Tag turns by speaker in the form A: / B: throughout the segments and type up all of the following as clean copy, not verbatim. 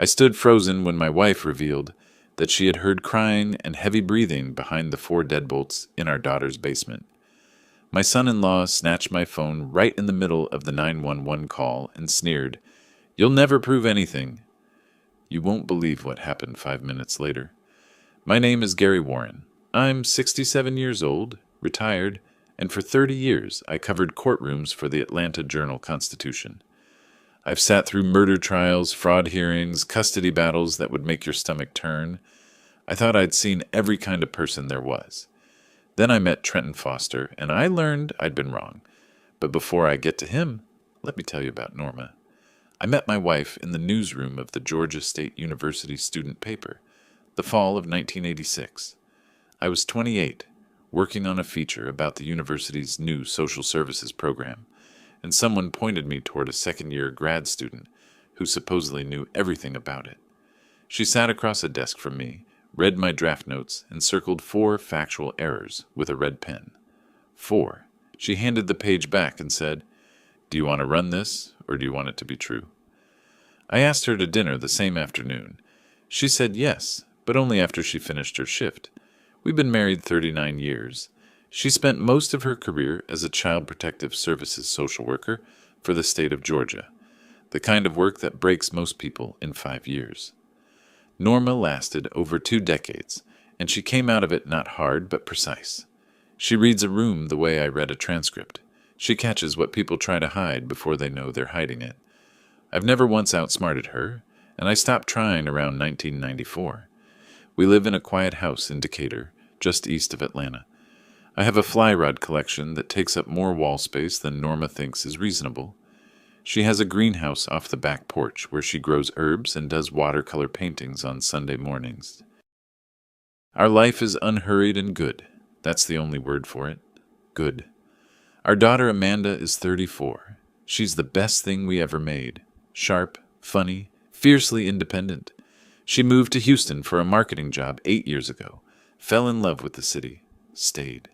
A: I stood frozen when my wife revealed that she had heard crying and heavy breathing behind the 4 deadbolts in our daughter's basement. My son-in-law snatched my phone right in the middle of the 911 call and sneered, "You'll never prove anything." You won't believe what happened 5 minutes later. My name is Gary Warren. I'm 67 years old, retired, and for 30 years I covered courtrooms for the Atlanta Journal-Constitution. I've sat through murder trials, fraud hearings, custody battles that would make your stomach turn. I thought I'd seen every kind of person there was. Then I met Trenton Foster, and I learned I'd been wrong. But before I get to him, let me tell you about Norma. I met my wife in the newsroom of the Georgia State University student paper, the fall of 1986. I was 28, working on a feature about the university's new social services program, and someone pointed me toward a second-year grad student who supposedly knew everything about it. She sat across a desk from me, read my draft notes, and circled 4 factual errors with a red pen. 4. She handed the page back and said, "Do you want to run this, or do you want it to be true?" I asked her to dinner the same afternoon. She said yes, but only after she finished her shift. We've been married 39 years. She spent most of her career as a Child Protective Services social worker for the state of Georgia, the kind of work that breaks most people in 5 years. Norma lasted over 2 decades, and she came out of it not hard but precise. She reads a room the way I read a transcript. She catches what people try to hide before they know they're hiding it. I've never once outsmarted her, and I stopped trying around 1994. We live in a quiet house in Decatur, just east of Atlanta. I have a fly rod collection that takes up more wall space than Norma thinks is reasonable. She has a greenhouse off the back porch where she grows herbs and does watercolor paintings on Sunday mornings. Our life is unhurried and good. That's the only word for it. Good. Our daughter Amanda is 34. She's the best thing we ever made. Sharp, funny, fiercely independent. She moved to Houston for a marketing job 8 years ago, fell in love with the city, stayed.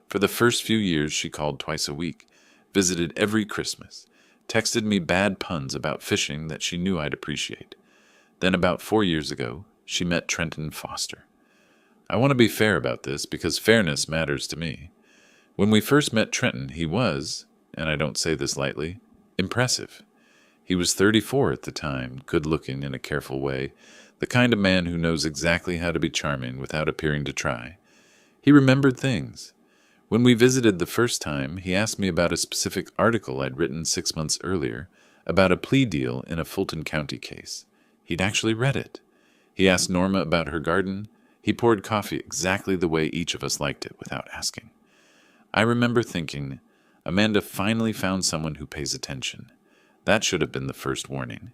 A: For the first few years she called twice a week, visited every Christmas, texted me bad puns about fishing that she knew I'd appreciate. Then about 4 years ago, she met Trenton Foster. I want to be fair about this because fairness matters to me. When we first met Trenton, he was, and I don't say this lightly, impressive. He was 34 at the time, good-looking in a careful way, the kind of man who knows exactly how to be charming without appearing to try. He remembered things. When we visited the first time, he asked me about a specific article I'd written 6 months earlier about a plea deal in a Fulton County case. He'd actually read it. He asked Norma about her garden. He poured coffee exactly the way each of us liked it without asking. I remember thinking, Amanda finally found someone who pays attention. That should have been the first warning.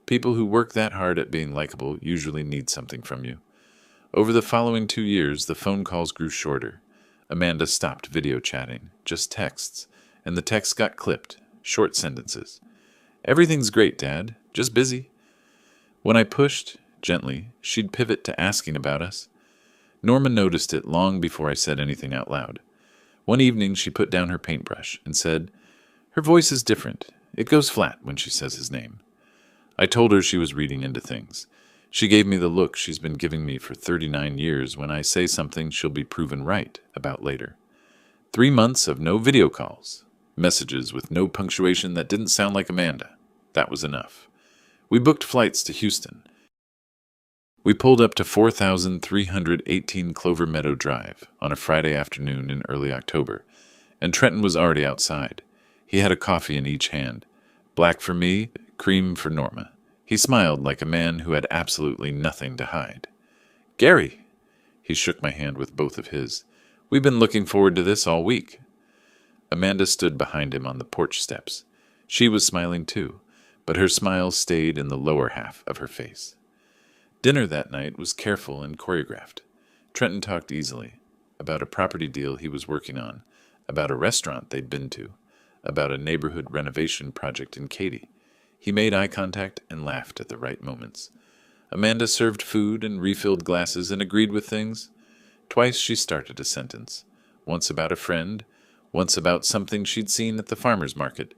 A: People who work that hard at being likable usually need something from you. Over the following 2 years, the phone calls grew shorter. Amanda stopped video chatting, just texts, and the texts got clipped, short sentences. "Everything's great, Dad. Just busy." When I pushed, gently, she'd pivot to asking about us. Norma noticed it long before I said anything out loud. One evening she put down her paintbrush and said, "Her voice is different. It goes flat when she says his name." I told her she was reading into things. She gave me the look she's been giving me for 39 years when I say something she'll be proven right about later. 3 months of no video calls. Messages with no punctuation that didn't sound like Amanda. That was enough. We booked flights to Houston. We pulled up to 4,318 Clover Meadow Drive on a Friday afternoon in early October, and Trenton was already outside. He had a coffee in each hand. Black for me, cream for Norma. He smiled like a man who had absolutely nothing to hide. "Gary!" He shook my hand with both of his. "We've been looking forward to this all week." Amanda stood behind him on the porch steps. She was smiling too, but her smile stayed in the lower half of her face. Dinner that night was careful and choreographed. Trenton talked easily, about a property deal he was working on, about a restaurant they'd been to, about a neighborhood renovation project in Katy. He made eye contact and laughed at the right moments. Amanda served food and refilled glasses and agreed with things. Twice she started a sentence, once about a friend, once about something she'd seen at the farmer's market,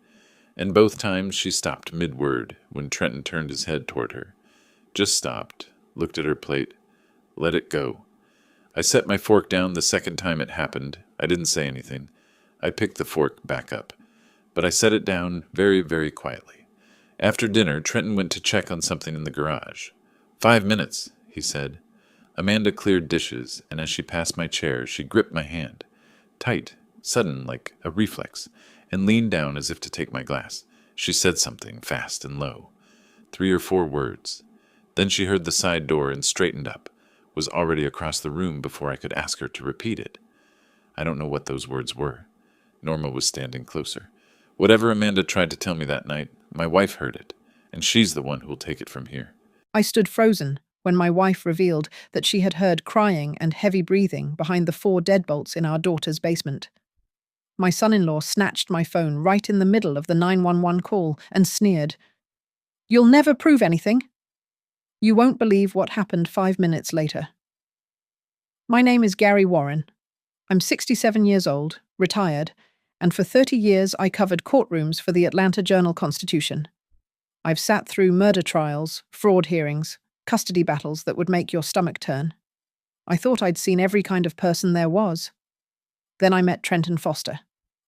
A: and both times she stopped mid-word when Trenton turned his head toward her. Just stopped, looked at her plate, let it go. I set my fork down the second time it happened. I didn't say anything. I picked the fork back up, but I set it down very, very quietly. After dinner, Trenton went to check on something in the garage. 5 minutes, he said. Amanda cleared dishes, and as she passed my chair, she gripped my hand. Tight, sudden, like a reflex, and leaned down as if to take my glass. She said something, fast and low. 3 or 4 words. Then she heard the side door and straightened up, was already across the room before I could ask her to repeat it. I don't know what those words were. Norma was standing closer. Whatever Amanda tried to tell me that night, my wife heard it, and she's the one who will take it from here.
B: I stood frozen when my wife revealed that she had heard crying and heavy breathing behind the 4 deadbolts in our daughter's basement. My son-in-law snatched my phone right in the middle of the 911 call and sneered, "You'll never prove anything. You won't believe what happened 5 minutes later." My name is Gary Warren. I'm 67 years old, retired, and for 30 years I covered courtrooms for the Atlanta Journal-Constitution. I've sat through murder trials, fraud hearings, custody battles that would make your stomach turn. I thought I'd seen every kind of person there was. Then I met Trenton Foster,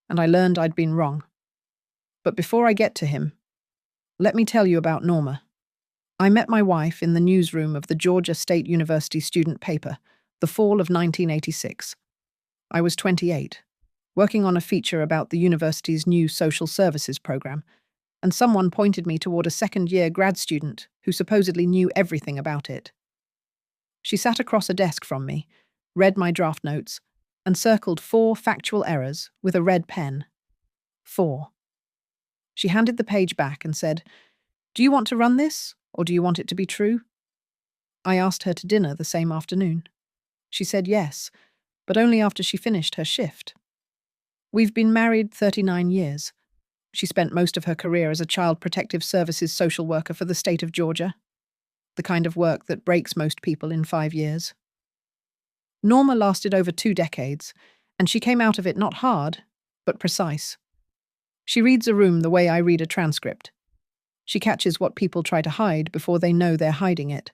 B: and I learned I'd been wrong. But before I get to him, let me tell you about Norma. I met my wife in the newsroom of the Georgia State University student paper, the fall of 1986. I was 28, working on a feature about the university's new social services program, and someone pointed me toward a second-year grad student who supposedly knew everything about it. She sat across a desk from me, read my draft notes, and circled 4 factual errors with a red pen. 4. She handed the page back and said, "Do you want to run this, or do you want it to be true?" I asked her to dinner the same afternoon. She said yes, but only after she finished her shift. We've been married 39 years. She spent most of her career as a Child Protective Services social worker for the state of Georgia, the kind of work that breaks most people in 5 years. Norma lasted over 2 decades, and she came out of it not hard, but precise. She reads a room the way I read a transcript. She catches what people try to hide before they know they're hiding it.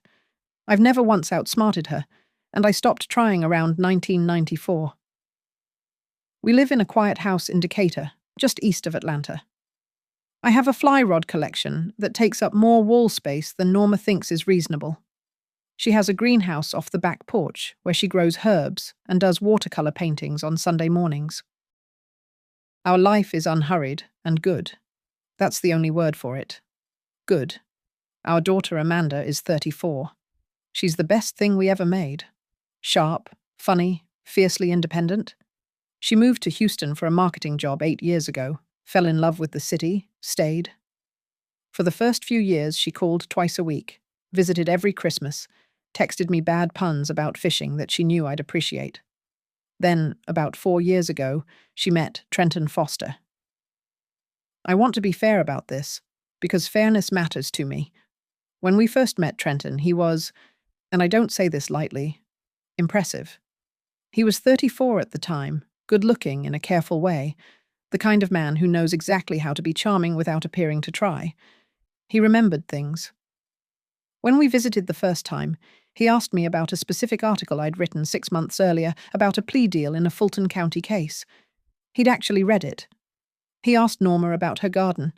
B: I've never once outsmarted her, and I stopped trying around 1994. We live in a quiet house in Decatur, just east of Atlanta. I have a fly rod collection that takes up more wall space than Norma thinks is reasonable. She has a greenhouse off the back porch where she grows herbs and does watercolor paintings on Sunday mornings. Our life is unhurried and good. That's the only word for it. Good. Our daughter Amanda is 34. She's the best thing we ever made. Sharp, funny, fiercely independent. She moved to Houston for a marketing job 8 years ago, fell in love with the city, stayed. For the first few years, she called twice a week, visited every Christmas, texted me bad puns about fishing that she knew I'd appreciate. Then, about 4 years ago, she met Trenton Foster. I want to be fair about this, because fairness matters to me. When we first met Trenton, he was, and I don't say this lightly, impressive. He was 34 at the time, good-looking in a careful way, the kind of man who knows exactly how to be charming without appearing to try. He remembered things. When we visited the first time, he asked me about a specific article I'd written 6 months earlier about a plea deal in a Fulton County case. He'd actually read it. He asked Norma about her garden.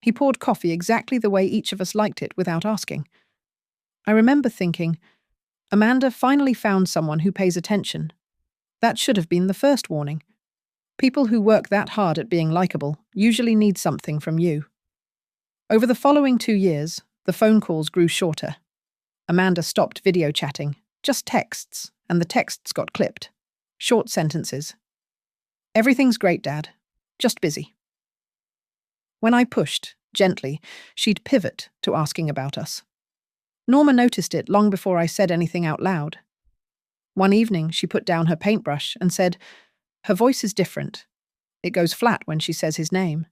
B: He poured coffee exactly the way each of us liked it without asking. I remember thinking, Amanda finally found someone who pays attention. That should have been the first warning. People who work that hard at being likable usually need something from you. Over the following 2 years, the phone calls grew shorter. Amanda stopped video chatting, just texts, and the texts got clipped. Short sentences. "Everything's great, Dad. Just busy." When I pushed, gently, she'd pivot to asking about us. Norma noticed it long before I said anything out loud. One evening, she put down her paintbrush and said, "Her voice is different. It goes flat when she says his name."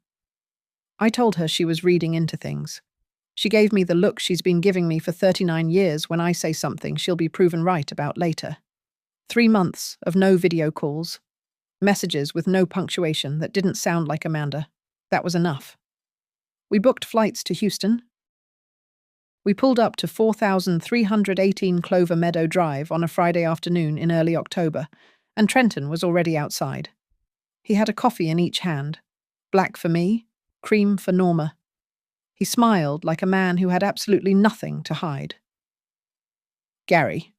B: I told her she was reading into things. She gave me the look she's been giving me for 39 years when I say something she'll be proven right about later. 3 months of no video calls, messages with no punctuation that didn't sound like Amanda. That was enough. We booked flights to Houston. We pulled up to 4,318 Clover Meadow Drive on a Friday afternoon in early October, and Trenton was already outside. He had a coffee in each hand, black for me, cream for Norma. He smiled like a man who had absolutely nothing to hide. Gary.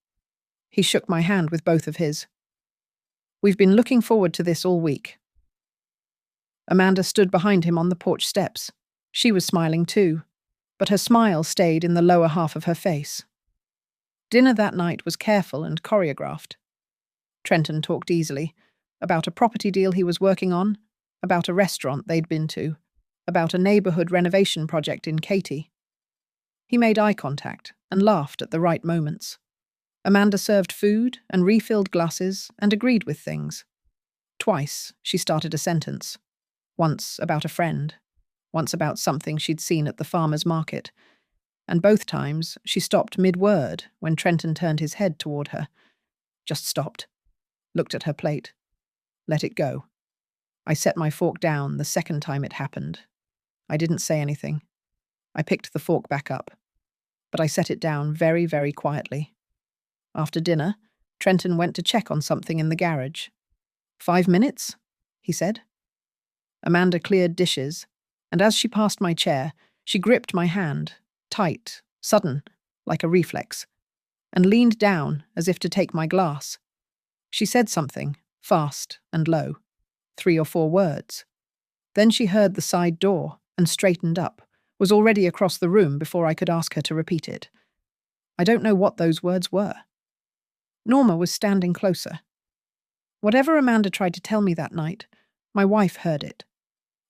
B: He shook my hand with both of his. We've been looking forward to this all week. Amanda stood behind him on the porch steps. She was smiling too, but her smile stayed in the lower half of her face. Dinner that night was careful and choreographed. Trenton talked easily, about a property deal he was working on, about a restaurant they'd been to, about a neighborhood renovation project in Katy. He made eye contact and laughed at the right moments. Amanda served food and refilled glasses and agreed with things. Twice she started a sentence. Once about a friend, once about something she'd seen at the farmer's market, and both times she stopped mid-word when Trenton turned his head toward her. Just stopped, looked at her plate, let it go. I set my fork down the second time it happened. I didn't say anything. I picked the fork back up, but I set it down very, very quietly. After dinner, Trenton went to check on something in the garage. 5 minutes? He said. Amanda cleared dishes, and as she passed my chair, she gripped my hand, tight, sudden, like a reflex, and leaned down as if to take my glass. She said something, fast and low, 3 or 4 words. Then she heard the side door and straightened up, was already across the room before I could ask her to repeat it. I don't know what those words were. Norma was standing closer. Whatever Amanda tried to tell me that night, my wife heard it.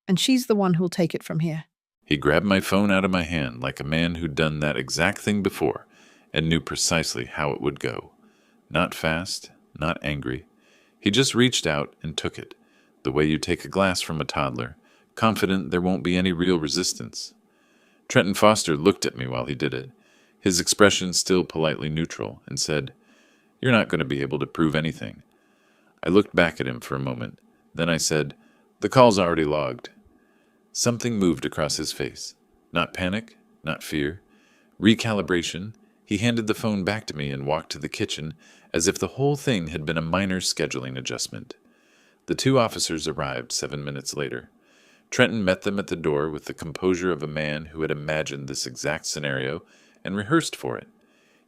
B: And she's the one who'll take it from here.
A: He grabbed my phone out of my hand like a man who'd done that exact thing before and knew precisely how it would go. Not fast, not angry. He just reached out and took it, the way you take a glass from a toddler, confident there won't be any real resistance. Trenton Foster looked at me while he did it, his expression still politely neutral, and said, "You're not going to be able to prove anything." I looked back at him for a moment. Then I said, "The call's already logged." Something moved across his face. Not panic, not fear. Recalibration. He handed the phone back to me and walked to the kitchen as if the whole thing had been a minor scheduling adjustment. The 2 officers arrived 7 minutes later. Trenton met them at the door with the composure of a man who had imagined this exact scenario and rehearsed for it.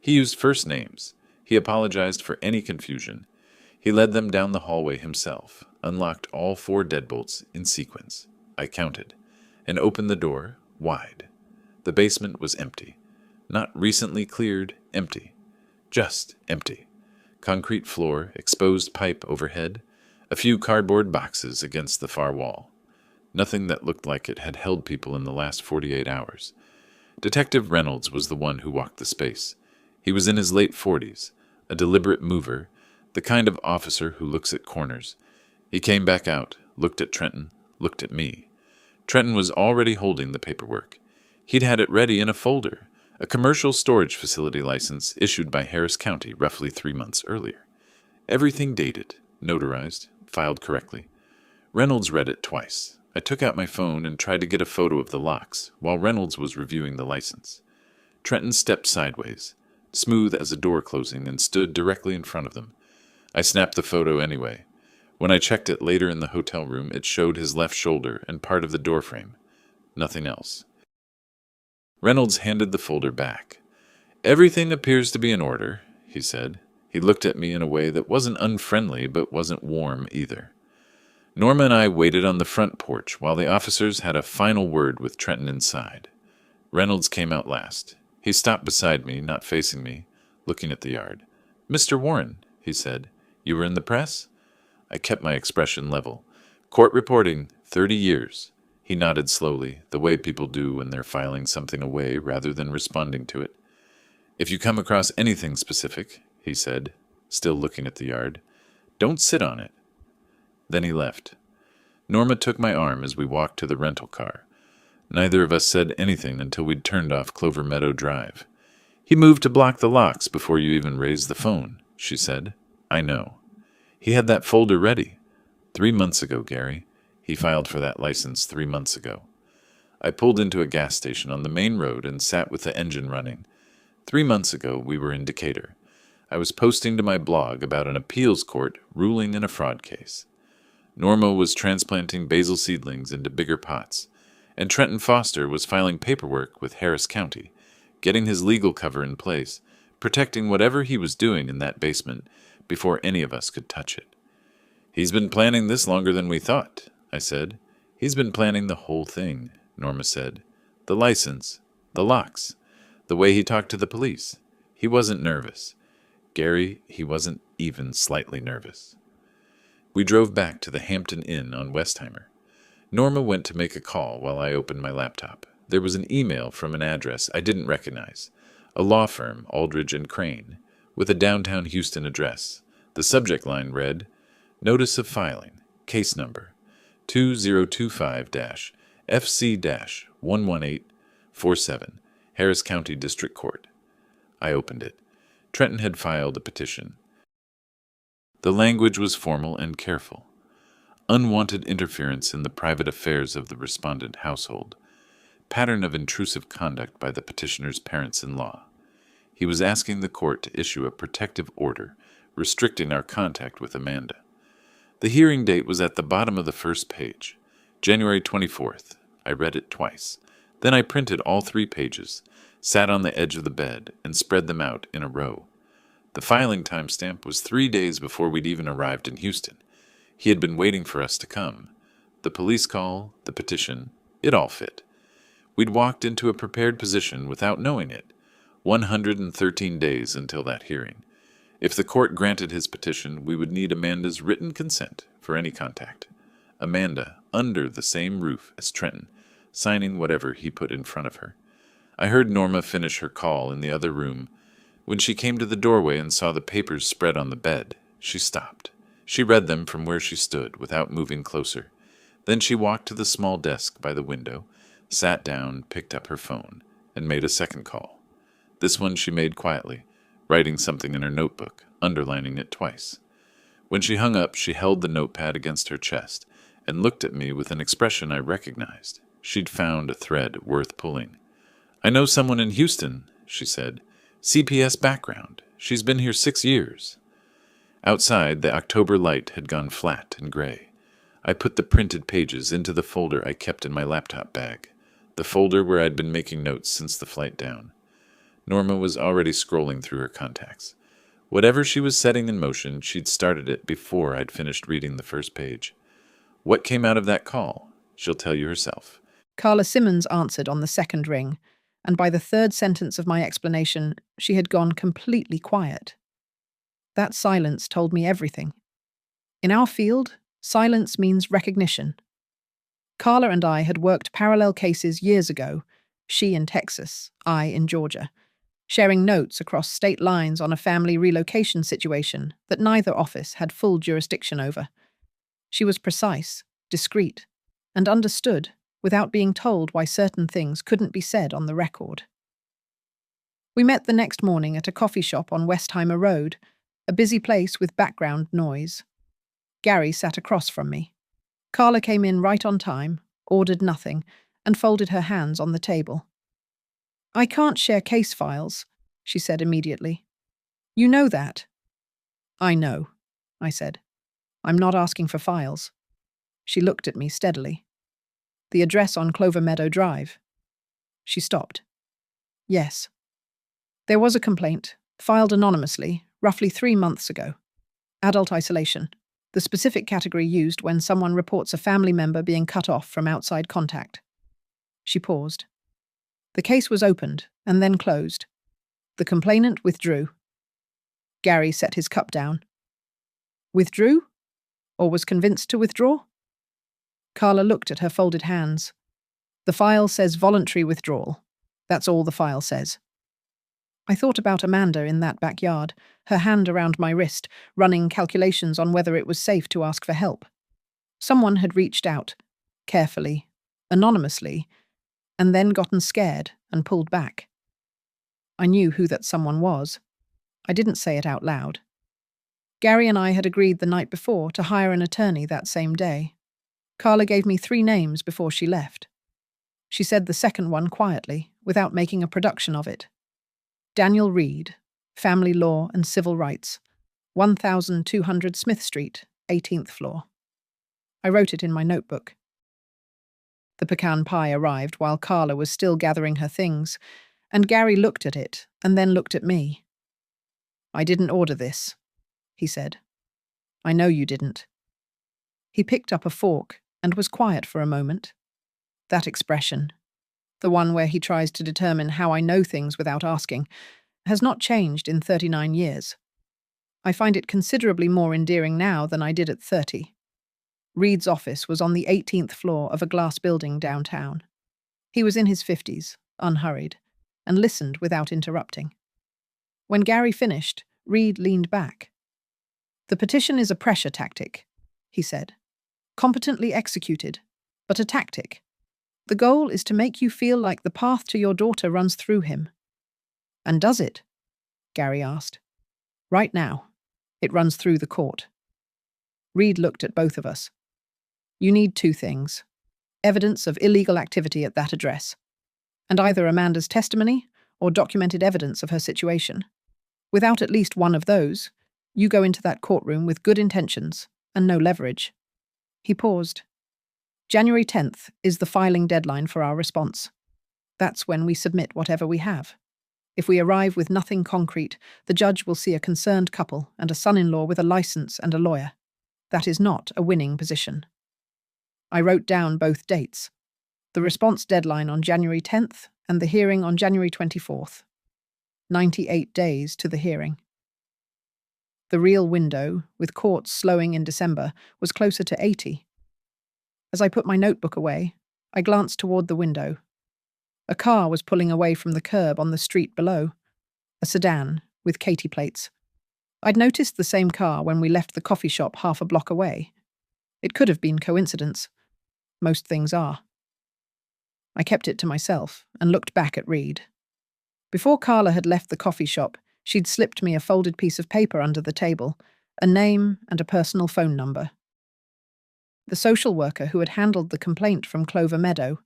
A: He used first names. He apologized for any confusion. He led them down the hallway himself, unlocked all 4 deadbolts in sequence. I counted, and opened the door wide. The basement was empty. Not recently cleared, empty. Just empty. Concrete floor, exposed pipe overhead, a few cardboard boxes against the far wall. Nothing that looked like it had held people in the last 48 hours. Detective Reynolds was the one who walked the space. He was in his late 40s, a deliberate mover, the kind of officer who looks at corners. He came back out, looked at Trenton, looked at me. Trenton was already holding the paperwork. He'd had it ready in a folder, a commercial storage facility license issued by Harris County roughly 3 months earlier. Everything dated, notarized, filed correctly. Reynolds read it twice. I took out my phone and tried to get a photo of the locks, while Reynolds was reviewing the license. Trenton stepped sideways, smooth as a door closing, and stood directly in front of them. I snapped the photo anyway. When I checked it later in the hotel room, it showed his left shoulder and part of the doorframe. Nothing else. Reynolds handed the folder back. "Everything appears to be in order," he said. He looked at me in a way that wasn't unfriendly but wasn't warm either. Norma and I waited on the front porch while the officers had a final word with Trenton inside. Reynolds came out last. He stopped beside me, not facing me, looking at the yard. "Mr. Warren," he said, "you were in the press?" I kept my expression level. "Court reporting, 30 years. He nodded slowly, the way people do when they're filing something away rather than responding to it. "If you come across anything specific," he said, still looking at the yard, "don't sit on it." Then he left. Norma took my arm as we walked to the rental car. Neither of us said anything until we'd turned off Clover Meadow Drive. "He moved to block the locks before you even raised the phone," she said. "I know. He had that folder ready. 3 months ago, Gary. He filed for that license 3 months ago." I pulled into a gas station on the main road and sat with the engine running. 3 months ago, we were in Decatur. I was posting to my blog about an appeals court ruling in a fraud case. Norma was transplanting basil seedlings into bigger pots, and Trenton Foster was filing paperwork with Harris County, getting his legal cover in place, protecting whatever he was doing in that basement before any of us could touch it. "He's been planning this longer than we thought," I said. "He's been planning the whole thing," Norma said. "The license, the locks, the way he talked to the police. He wasn't nervous. Gary, he wasn't even slightly nervous." We drove back to the Hampton Inn on Westheimer. Norma went to make a call while I opened my laptop. There was an email from an address I didn't recognize, a law firm, Aldridge and Crane, with a downtown Houston address. The subject line read, "Notice of filing, case number 2025-FC-11847, Harris County District Court." I opened it. Trenton had filed a petition. The language was formal and careful. Unwanted interference in the private affairs of the respondent household. Pattern of intrusive conduct by the petitioner's parents-in-law. He was asking the court to issue a protective order restricting our contact with Amanda. The hearing date was at the bottom of the first page, January 24th. I read it twice. Then I printed all 3 pages, sat on the edge of the bed, and spread them out in a row. The filing timestamp was 3 days before we'd even arrived in Houston. He had been waiting for us to come. The police call, the petition, it all fit. We'd walked into a prepared position without knowing it. 113 days until that hearing. If the court granted his petition, we would need Amanda's written consent for any contact. Amanda, under the same roof as Trenton, signing whatever he put in front of her. I heard Norma finish her call in the other room. When she came to the doorway and saw the papers spread on the bed, she stopped. She read them from where she stood, without moving closer. Then she walked to the small desk by the window, sat down, picked up her phone, and made a second call. This one she made quietly, writing something in her notebook, underlining it twice. When she hung up, she held the notepad against her chest and looked at me with an expression I recognized. She'd found a thread worth pulling. "I know someone in Houston," she said. "CPS background. She's been here 6 years." Outside, the October light had gone flat and gray. I put the printed pages into the folder I kept in my laptop bag, the folder where I'd been making notes since the flight down. Norma was already scrolling through her contacts. Whatever she was setting in motion, she'd started it before I'd finished reading the first page. What came out of that call? She'll tell you herself.
B: Carla Simmons answered on the second ring, and by the third sentence of my explanation, she had gone completely quiet. That silence told me everything. In our field, silence means recognition. Carla and I had worked parallel cases years ago, she in Texas, I in Georgia, sharing notes across state lines on a family relocation situation that neither office had full jurisdiction over. She was precise, discreet, and understood without being told why certain things couldn't be said on the record. We met the next morning at a coffee shop on Westheimer Road, a busy place with background noise. Gary sat across from me. Carla came in right on time, ordered nothing, and folded her hands on the table. "I can't share case files," she said immediately. "You know that." "I know," I said. "I'm not asking for files." She looked at me steadily. "The address on Clover Meadow Drive." She stopped. "Yes. There was a complaint, filed anonymously, roughly 3 months ago. Adult isolation, the specific category used when someone reports a family member being cut off from outside contact." She paused. "The case was opened and then closed. The complainant withdrew." Gary set his cup down. "Withdrew? Or was convinced to withdraw?" Carla looked at her folded hands. "The file says voluntary withdrawal. That's all the file says." I thought about Amanda in that backyard, her hand around my wrist, running calculations on whether it was safe to ask for help. Someone had reached out, carefully, anonymously, and then gotten scared and pulled back. I knew who that someone was. I didn't say it out loud. Gary and I had agreed the night before to hire an attorney that same day. Carla gave me 3 names before she left. She said the second one quietly, without making a production of it. Daniel Reed, Family Law and Civil Rights, 1200 Smith Street, 18th floor. I wrote it in my notebook. The pecan pie arrived while Carla was still gathering her things, and Gary looked at it and then looked at me. "I didn't order this," he said. "I know you didn't." He picked up a fork and was quiet for a moment. That expression, the one where he tries to determine how I know things without asking, has not changed in 39 years. I find it considerably more endearing now than I did at 30. Reed's office was on the 18th floor of a glass building downtown. He was in his 50s, unhurried, and listened without interrupting. When Gary finished, Reed leaned back. "The petition is a pressure tactic," he said. "Competently executed, but a tactic. The goal is to make you feel like the path to your daughter runs through him." "And does it?" Gary asked. "Right now, it runs through the court." Reed looked at both of us. "You need two things: evidence of illegal activity at that address, and either Amanda's testimony or documented evidence of her situation. Without at least one of those, you go into that courtroom with good intentions and no leverage." He paused. "January 10th is the filing deadline for our response. That's when we submit whatever we have. If we arrive with nothing concrete, the judge will see a concerned couple and a son-in-law with a license and a lawyer. That is not a winning position." I wrote down both dates: the response deadline on January 10th and the hearing on January 24th. 98 days to the hearing. The real window, with courts slowing in December, was closer to 80. As I put my notebook away, I glanced toward the window. A car was pulling away from the curb on the street below. A sedan, with Katie plates. I'd noticed the same car when we left the coffee shop half a block away. It could have been coincidence. Most things are. I kept it to myself and looked back at Reed. Before Carla had left the coffee shop, she'd slipped me a folded piece of paper under the table, a name and a personal phone number. The social worker who had handled the complaint from Clover Meadow.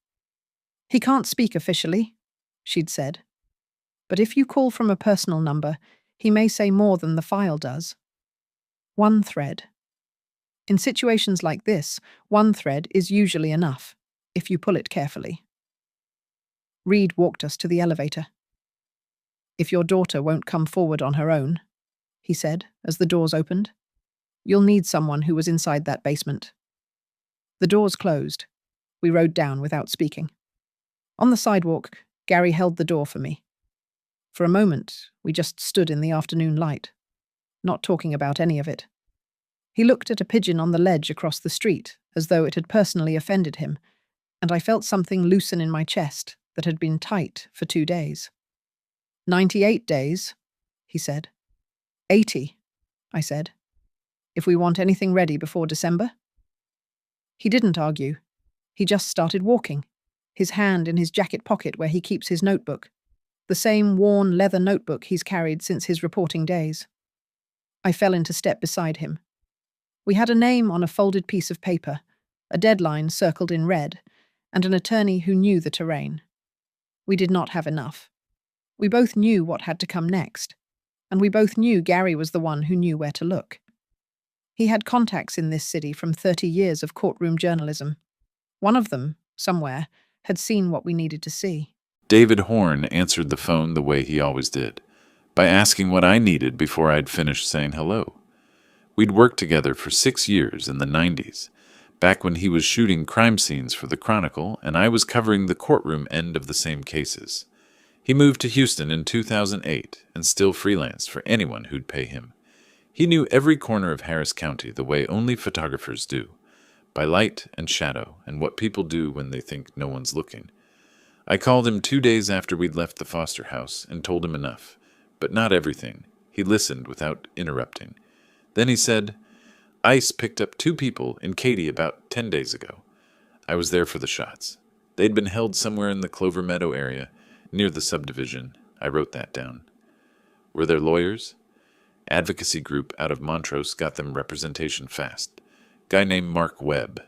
B: "He can't speak officially," she'd said. "But if you call from a personal number, he may say more than the file does." One thread. In situations like this, one thread is usually enough, if you pull it carefully. Reed walked us to the elevator. "If your daughter won't come forward on her own," he said as the doors opened, "you'll need someone who was inside that basement." The doors closed. We rode down without speaking. On the sidewalk, Gary held the door for me. For a moment, we just stood in the afternoon light, not talking about any of it. He looked at a pigeon on the ledge across the street, as though it had personally offended him, and I felt something loosen in my chest that had been tight for 2 days. 98 days, he said. 80, I said. If we want anything ready before December? He didn't argue. He just started walking, his hand in his jacket pocket where he keeps his notebook, the same worn leather notebook he's carried since his reporting days. I fell into step beside him. We had a name on a folded piece of paper, a deadline circled in red, and an attorney who knew the terrain. We did not have enough. We both knew what had to come next, and we both knew Gary was the one who knew where to look. He had contacts in this city from 30 years of courtroom journalism. One of them, somewhere, had seen what we needed to see.
A: David Horn answered the phone the way he always did, by asking what I needed before I'd finished saying hello. We'd worked together for 6 years in the 90s, back when he was shooting crime scenes for the Chronicle and I was covering the courtroom end of the same cases. He moved to Houston in 2008 and still freelanced for anyone who'd pay him. He knew every corner of Harris County the way only photographers do, by light and shadow and what people do when they think no one's looking. I called him 2 days after we'd left the Foster house and told him enough, but not everything. He listened without interrupting. Then he said, "ICE picked up 2 people in Katy about 10 days ago. I was there for the shots. They'd been held somewhere in the Clover Meadow area, near the subdivision." I wrote that down. "Were there lawyers?" "Advocacy group out of Montrose got them representation fast. Guy named Mark Webb."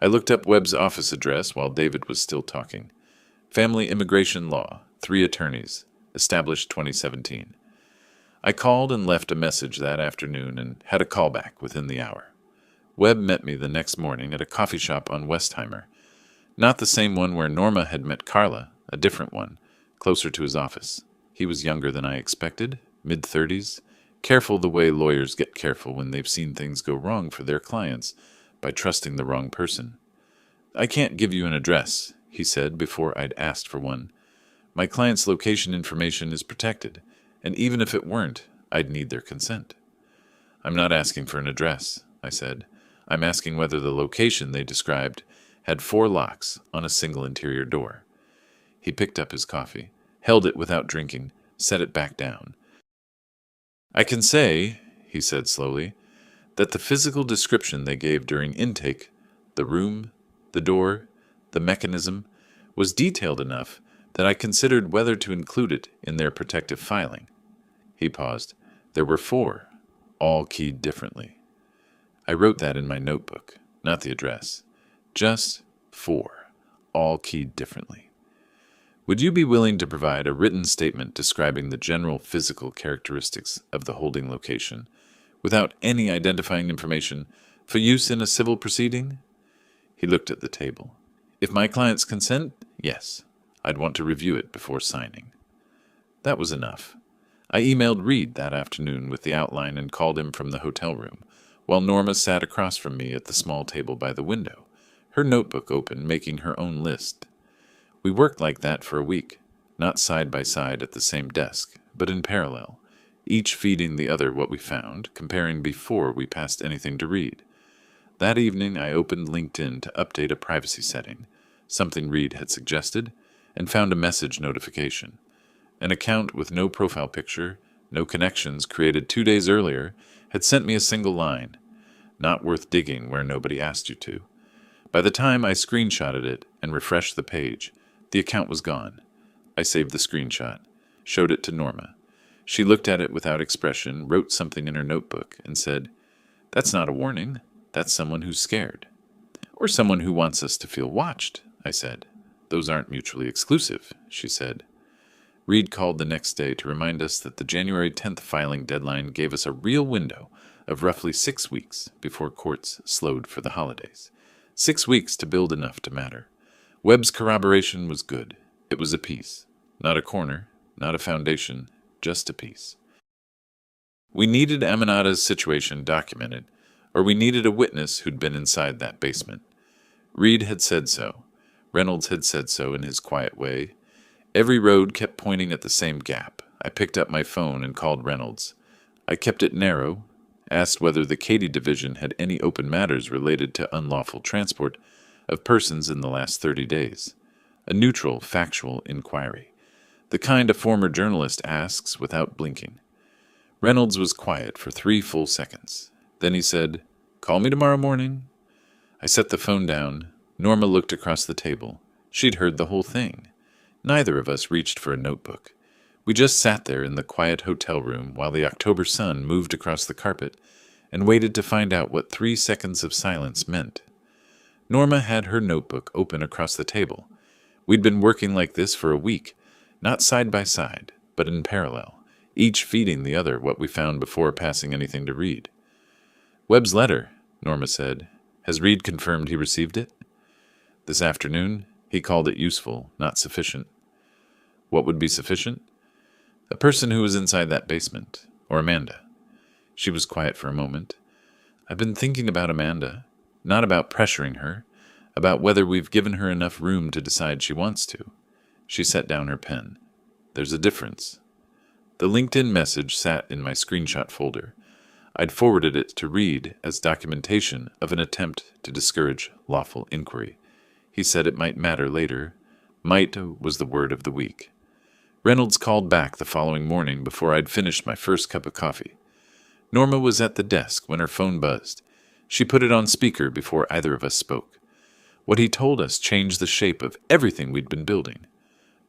A: I looked up Webb's office address while David was still talking. Family Immigration Law, 3 attorneys, established 2017. I called and left a message that afternoon and had a callback within the hour. Webb met me the next morning at a coffee shop on Westheimer. Not the same one where Norma had met Carla, a different one, closer to his office. He was younger than I expected, mid-30s, careful the way lawyers get careful when they've seen things go wrong for their clients by trusting the wrong person. "I can't give you an address," he said before I'd asked for one. "My client's location information is protected, and even if it weren't, I'd need their consent." "I'm not asking for an address," I said. "I'm asking whether the location they described had 4 locks on a single interior door." He picked up his coffee, held it without drinking, set it back down. "I can say," he said slowly, "that the physical description they gave during intake, the room, the door, the mechanism, was detailed enough that I considered whether to include it in their protective filing." He paused. "There were 4, all keyed differently. I wrote that in my notebook, not the address. Just 4, all keyed differently. Would you be willing to provide a written statement describing the general physical characteristics of the holding location, without any identifying information, for use in a civil proceeding?" He looked at the table. "If my clients consent, yes. I'd want to review it before signing." That was enough. I emailed Reed that afternoon with the outline and called him from the hotel room, while Norma sat across from me at the small table by the window, her notebook open, making her own list. We worked like that for a week, not side by side at the same desk, but in parallel, each feeding the other what we found, comparing before we passed anything to Reed. That evening I opened LinkedIn to update a privacy setting, something Reed had suggested, and found a message notification. An account with no profile picture, no connections, created 2 days earlier, had sent me a single line: "Not worth digging where nobody asked you to." By the time I screenshotted it and refreshed the page, the account was gone. I saved the screenshot, showed it to Norma. She looked at it without expression, wrote something in her notebook, and said, "That's not a warning. That's someone who's scared." "Or someone who wants us to feel watched," I said. "Those aren't mutually exclusive," she said. Reed called the next day to remind us that the January 10th filing deadline gave us a real window of roughly 6 weeks before courts slowed for the holidays. 6 weeks to build enough to matter. Webb's corroboration was good. It was a piece. Not a corner, not a foundation, just a piece. We needed Aminata's situation documented, or we needed a witness who'd been inside that basement. Reed had said so. Reynolds had said so in his quiet way. Every road kept pointing at the same gap. I picked up my phone and called Reynolds. I kept it narrow, asked whether the Katy Division had any open matters related to unlawful transport of persons in the last 30 days. A neutral, factual inquiry. The kind a former journalist asks without blinking. Reynolds was quiet for 3 full seconds. Then he said, "Call me tomorrow morning." I set the phone down. Norma looked across the table. She'd heard the whole thing. Neither of us reached for a notebook. We just sat there in the quiet hotel room while the October sun moved across the carpet and waited to find out what 3 seconds of silence meant. Norma had her notebook open across the table. We'd been working like this for a week, not side by side, but in parallel, each feeding the other what we found before passing anything to Reed. "Webb's letter," Norma said. "Has Reed confirmed he received it?" "This afternoon. He called it useful, not sufficient." What would be sufficient? A person who was inside that basement, or Amanda. She was quiet for a moment. "I've been thinking about Amanda, not about pressuring her, about whether we've given her enough room to decide she wants to." She set down her pen. "There's a difference." The LinkedIn message sat in my screenshot folder. I'd forwarded it to Reed as documentation of an attempt to discourage lawful inquiry. He said it might matter later. Might was the word of the week. Reynolds called back the following morning before I'd finished my first cup of coffee. Norma was at the desk when her phone buzzed. She put it on speaker before either of us spoke. What he told us changed the shape of everything we'd been building.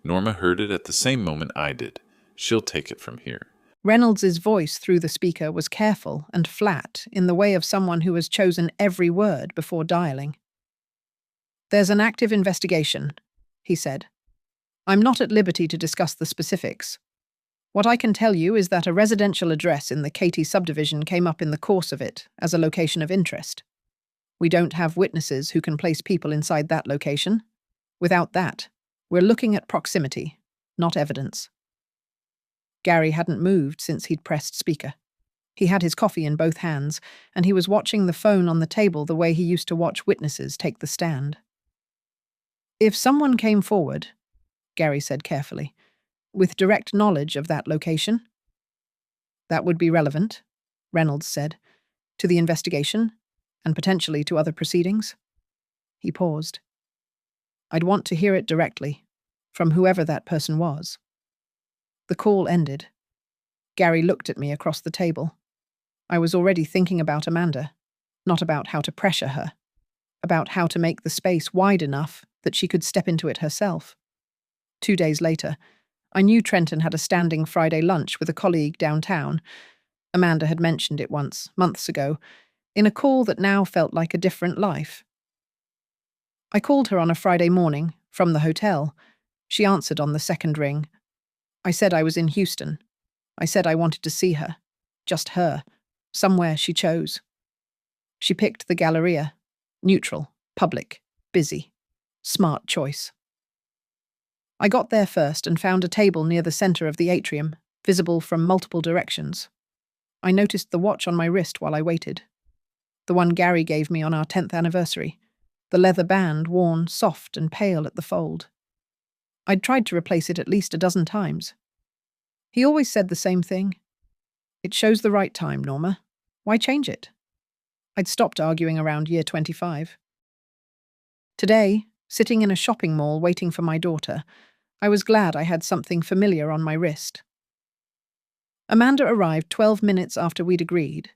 A: Norma heard it at the same moment I did. She'll take it from here.
B: Reynolds's voice through the speaker was careful and flat, in the way of someone who has chosen every word before dialing. There's an active investigation, he said. I'm not at liberty to discuss the specifics. What I can tell you is that a residential address in the Katy subdivision came up in the course of it as a location of interest. We don't have witnesses who can place people inside that location. Without that, we're looking at proximity, not evidence. Gary hadn't moved since he'd pressed speaker. He had his coffee in both hands, and he was watching the phone on the table the way he used to watch witnesses take the stand. If someone came forward, Gary said carefully, with direct knowledge of that location, that would be relevant, Reynolds said, to the investigation and potentially to other proceedings. He paused. I'd want to hear it directly, from whoever that person was. The call ended. Gary looked at me across the table. I was already thinking about Amanda, not about how to pressure her, about how to make the space wide enough that she could step into it herself. 2 days later, I knew Trenton had a standing Friday lunch with a colleague downtown. Amanda had mentioned it once, months ago, in a call that now felt like a different life. I called her on a Friday morning, from the hotel. She answered on the second ring. I said I was in Houston. I said I wanted to see her. Just her. Somewhere she chose. She picked the Galleria. Neutral, public, busy. Smart choice. I got there first and found a table near the center of the atrium, visible from multiple directions. I noticed the watch on my wrist while I waited. The one Gary gave me on our 10th anniversary. The leather band worn soft and pale at the fold. I'd tried to replace it at least a dozen times. He always said the same thing. It shows the right time, Norma. Why change it? I'd stopped arguing around year 25. Today, sitting in a shopping mall waiting for my daughter, I was glad I had something familiar on my wrist. Amanda arrived 12 minutes after we'd agreed.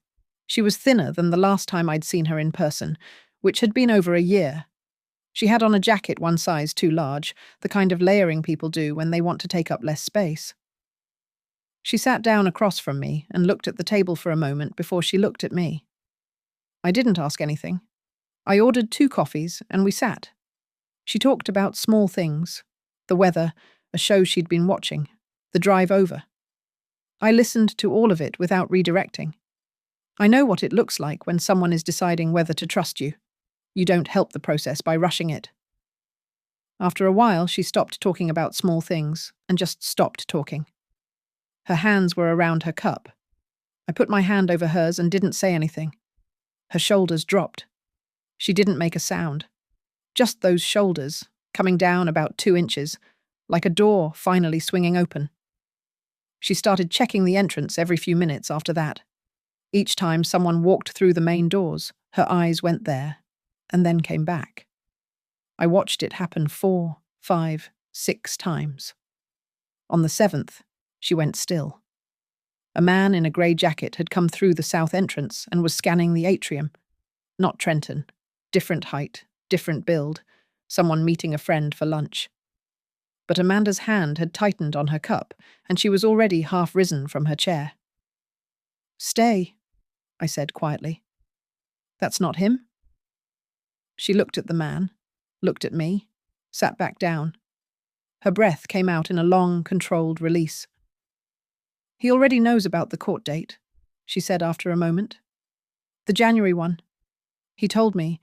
B: She was thinner than the last time I'd seen her in person, which had been over a year. She had on a jacket one size too large, the kind of layering people do when they want to take up less space. She sat down across from me and looked at the table for a moment before she looked at me. I didn't ask anything. I ordered 2 coffees and we sat. She talked about small things, the weather, a show she'd been watching, the drive over. I listened to all of it without redirecting. I know what it looks like when someone is deciding whether to trust you. You don't help the process by rushing it. After a while, she stopped talking about small things and just stopped talking. Her hands were around her cup. I put my hand over hers and didn't say anything. Her shoulders dropped. She didn't make a sound. Just those shoulders, coming down about 2 inches, like a door finally swinging open. She started checking the entrance every few minutes after that. Each time someone walked through the main doors, her eyes went there, and then came back. I watched it happen 4, 5, 6 times. On the 7th, she went still. A man in a grey jacket had come through the south entrance and was scanning the atrium. Not Trenton. Different height, different build, someone meeting a friend for lunch. But Amanda's hand had tightened on her cup, and she was already half risen from her chair. "Stay," I said quietly. "That's not him?" She looked at the man, looked at me, sat back down. Her breath came out in a long, controlled release. "He already knows about the court date," she said after a moment. "The January one. He told me.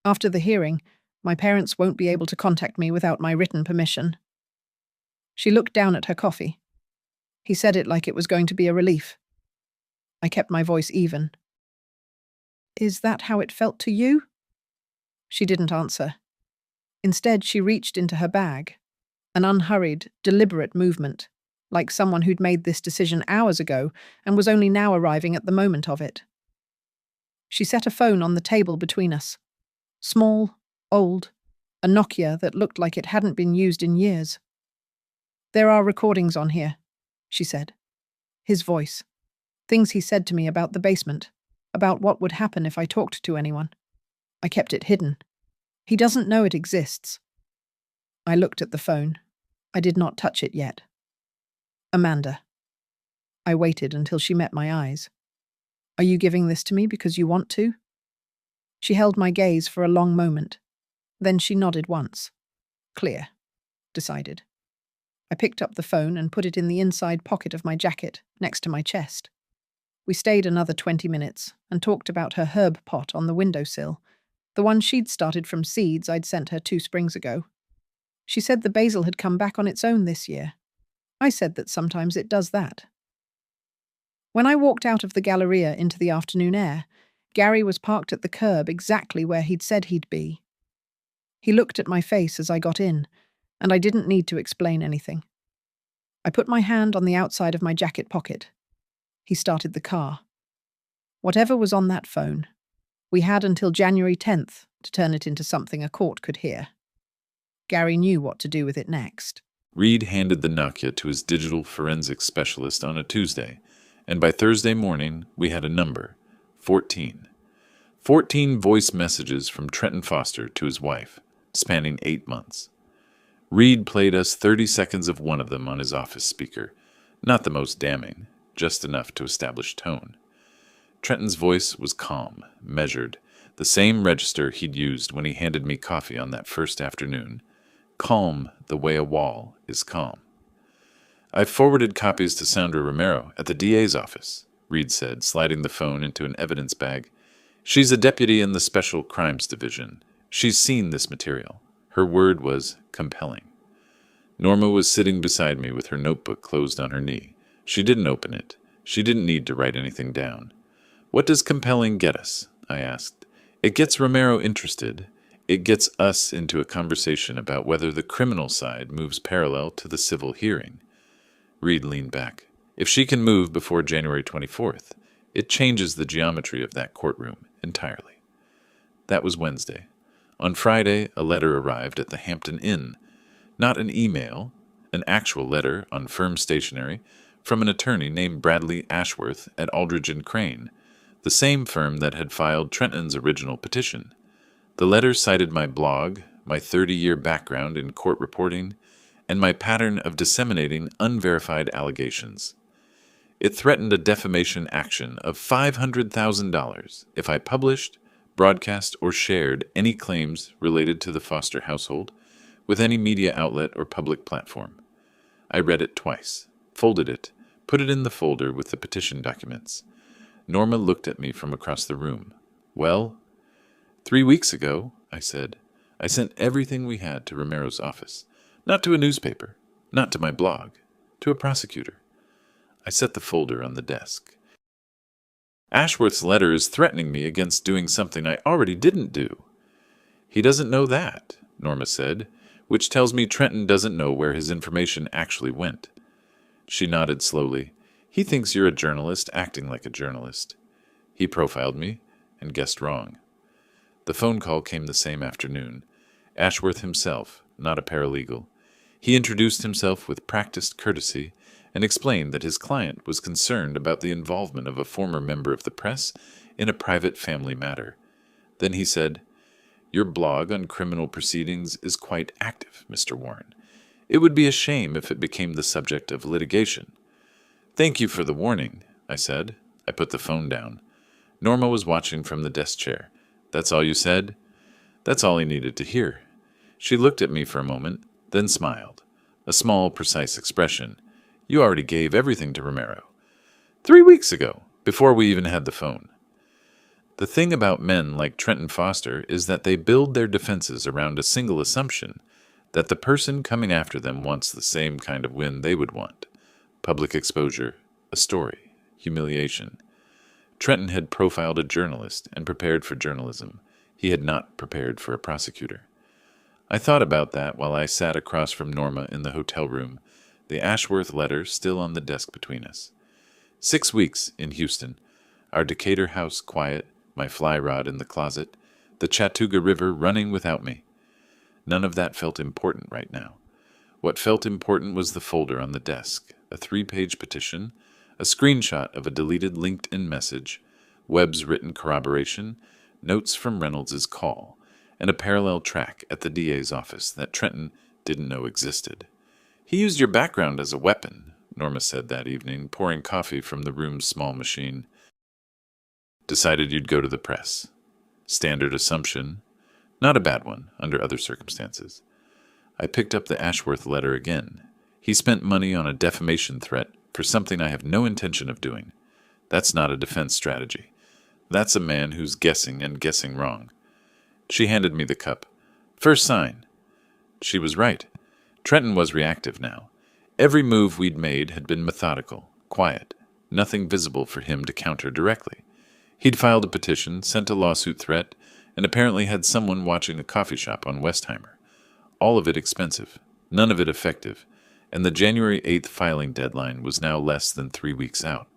B: After the hearing, my parents won't be able to contact me without my written permission." She looked down at her coffee. He said it like it was going to be a relief. I kept my voice even. "Is that how it felt to you?" She didn't answer. Instead, she reached into her bag, an unhurried, deliberate movement, like someone who'd made this decision hours ago and was only now arriving at the moment of it. She set a phone on the table between us. Small, old, a Nokia that looked like it hadn't been used in years. "There are recordings on here," she said. His voice. Things he said to me about the basement, about what would happen if I talked to anyone. I kept it hidden. He doesn't know it exists. I looked at the phone. I did not touch it yet. "Amanda." I waited until she met my eyes. "Are you giving this to me because you want to?" She held my gaze for a long moment. Then she nodded once. Clear, decided. I picked up the phone and put it in the inside pocket of my jacket, next to my chest. We stayed another 20 minutes and talked about her herb pot on the windowsill, the one she'd started from seeds I'd sent her 2 springs ago. She said the basil had come back on its own this year. I said that sometimes it does that. When I walked out of the Galleria into the afternoon air, Gary was parked at the curb exactly where he'd said he'd be. He looked at my face as I got in, and I didn't need to explain anything. I put my hand on the outside of my jacket pocket. He started the car. Whatever was on that phone, we had until January 10th to turn it into something a court could hear. Gary knew what to do with it next.
A: Reed handed the Nokia to his digital forensics specialist on a Tuesday, and by Thursday morning we had a number, 14. 14 voice messages from Trenton Foster to his wife, spanning 8 months. Reed played us 30 seconds of one of them on his office speaker, not the most damning, just enough to establish tone. Trenton's voice was calm, measured, the same register he'd used when he handed me coffee on that first afternoon. Calm the way a wall is calm. "I've forwarded copies to Sandra Romero at the DA's office," Reed said, sliding the phone into an evidence bag. "She's a deputy in the Special Crimes Division. She's seen this material." Her word was compelling. Norma was sitting beside me with her notebook closed on her knee. She didn't open it. She didn't need to write anything down. "What does compelling get us?" I asked. "It gets Romero interested. It gets us into a conversation about whether the criminal side moves parallel to the civil hearing." Reed leaned back. "If she can move before January 24th, it changes the geometry of that courtroom entirely." That was Wednesday. On Friday, a letter arrived at the Hampton Inn. Not an email, an actual letter on firm stationery from an attorney named Bradley Ashworth at Aldridge and Crane, the same firm that had filed Trenton's original petition. The letter cited my blog, my 30-year background in court reporting, and my pattern of disseminating unverified allegations. It threatened a defamation action of $500,000 if I published, broadcast, or shared any claims related to the Foster household with any media outlet or public platform. I read it twice, folded it, put it in the folder with the petition documents. Norma looked at me from across the room. "Well?" "3 weeks ago," I said, "I sent everything we had to Romero's office. Not to a newspaper, not to my blog, to a prosecutor." I set the folder on the desk. "Ashworth's letter is threatening me against doing something I already didn't do." "He doesn't know that," Norma said, "which tells me Trenton doesn't know where his information actually went." She nodded slowly. "He thinks you're a journalist acting like a journalist. He profiled me and guessed wrong." The phone call came the same afternoon. Ashworth himself, not a paralegal. He introduced himself with practiced courtesy and explained that his client was concerned about the involvement of a former member of the press in a private family matter. Then he said, "Your blog on criminal proceedings is quite active, Mr. Warren. It would be a shame if it became the subject of litigation." "Thank you for the warning," I said. I put the phone down. Norma was watching from the desk chair. "That's all you said?" "That's all he needed to hear." She looked at me for a moment, then smiled. A small, precise expression. "You already gave everything to Romero." 3 weeks ago, before we even had the phone." The thing about men like Trenton Foster is that they build their defenses around a single assumption, that the person coming after them wants the same kind of win they would want. Public exposure, a story, humiliation. Trenton had profiled a journalist and prepared for journalism. He had not prepared for a prosecutor. I thought about that while I sat across from Norma in the hotel room, the Ashworth letter still on the desk between us. 6 weeks in Houston, our Decatur house quiet, my fly rod in the closet, the Chattooga River running without me. None of that felt important right now. What felt important was the folder on the desk, a 3-page petition, a screenshot of a deleted LinkedIn message, Webb's written corroboration, notes from Reynolds's call, and a parallel track at the DA's office that Trenton didn't know existed. "He used your background as a weapon," Norma said that evening, pouring coffee from the room's small machine. "Decided you'd go to the press. Standard assumption. Not a bad one, under other circumstances. I picked up the Ashworth letter again. He spent money on a defamation threat for something I have no intention of doing. That's not a defense strategy. That's a man who's guessing and guessing wrong. She handed me the cup. First sign. She was right. Trenton was reactive now. Every move we'd made had been methodical, quiet, nothing visible for him to counter directly. He'd filed a petition, sent a lawsuit threat, and apparently had someone watching a coffee shop on Westheimer. All of it expensive, none of it effective, and the January 8th filing deadline was now less than 3 weeks out.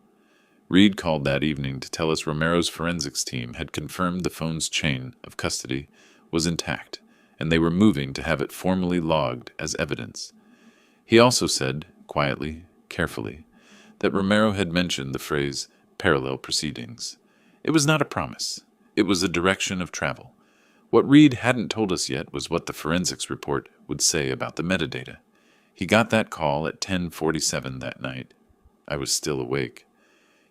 A: Reed called that evening to tell us Romero's forensics team had confirmed the phone's chain of custody was intact, and they were moving to have it formally logged as evidence. He also said, quietly, carefully, that Romero had mentioned the phrase parallel proceedings. It was not a promise. It was a direction of travel. What Reed hadn't told us yet was what the forensics report would say about the metadata. He got that call at 10:47 that night. I was still awake.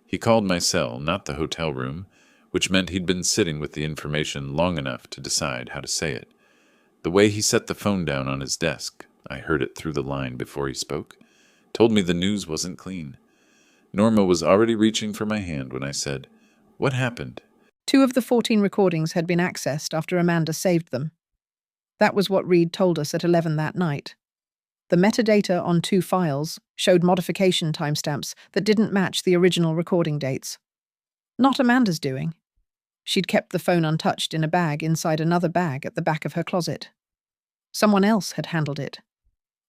A: He called my cell, not the hotel room, which meant he'd been sitting with the information long enough to decide how to say it. The way he set the phone down on his desk, I heard it through the line before he spoke, told me the news wasn't clean. Norma was already reaching for my hand when I said, "What happened?"
B: 2 of the 14 recordings had been accessed after Amanda saved them. That was what Reed told us at 11 that night. The metadata on 2 files showed modification timestamps that didn't match the original recording dates. Not Amanda's doing. She'd kept the phone untouched in a bag inside another bag at the back of her closet. Someone else had handled it.